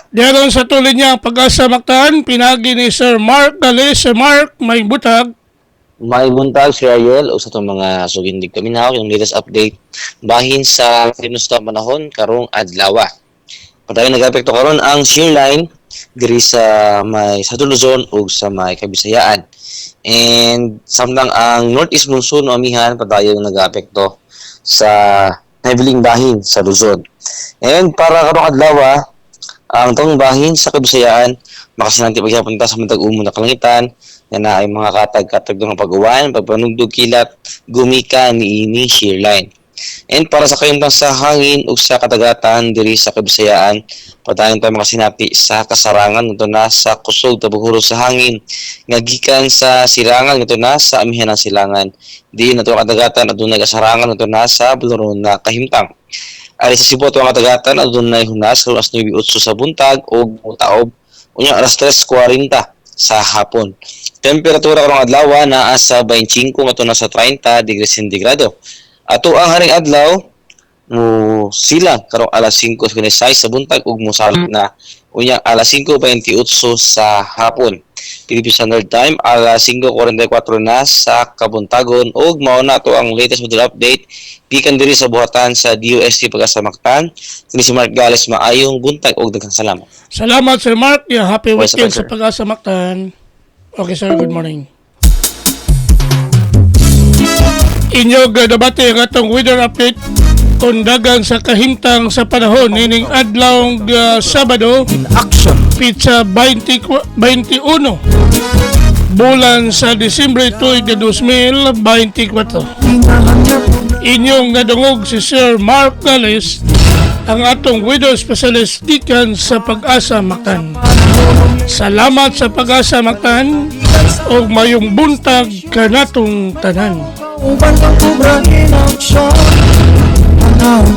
Diyaron sa tuloy niya ang Pag-asa Mactan, pinagi ni Sir Mark Gales. Sir Mark, may butag. May buntag si Ariel o sa itong mga sugindig kami na yung latest update bahin sa kinusta panahon karong adlaw. Patayon nag-apekto karon ang shear line diri sa may sa Luzon ug sa may Kabisayaan. And samtang ang northeast monsoon o amihan padayon nag-apekto sa heavy bahin sa Luzon. And para karong adlaw, ang tong bahin sa Kabisayaan makasinanti pagyapunta sa matag umo na kalangitan na ay mga katag-katag ng pag-uwan, pagpanugdog kilat, gumika ni shear line. And para sa kayuntang sa hangin o sa katagatan diri sa Kabisayaan, padayon tayo makasinati sa kasarangan ito na sa kusog tabuhuro sa hangin nga gikan sa silangan ito na sa amihan ng silangan. Di na ito katagatan at doon kasarangan ito na sa buluron na kahimtang. Ay sa Cebu ito ang katagatan at doon na hunas alas 9:08 sa buntag o taob unyang alas 3:40 sa hapon. Temperatura karong adlaw naa sa 25 ngadto na sa 30 degrees centigrado. Ato ang haring adlaw mo sila karong alas 5:16 sa buntag ug mosalit na unyang alas 5:28 sa hapon. Philippine Standard Time alas 5:44 na sa kabuntagon ug mao na to ang latest weather update gikan diri sa buhatan sa DOST Pag-asa Mactan. Kini si Mark Gales, maayong buntag ug daghang salamat. Salamat Sir Mark. Happy weekend sa sir. Pag-asa Mactan. Okay sir, good morning. Inyong debate ang atong weather update kung dagang sa kahintang sa panahon nining adlaw Sabado pizza 21 bulan sa Disyembre 2024. Inyong nadungog si Sir Mark Gales, ang atong weather specialist gikan sa Pag-asa Mactan. Salamat sa Pag-asa Mactan o mayong buntag kanatong tanan. Upang pagkubrahin ang siya, panahon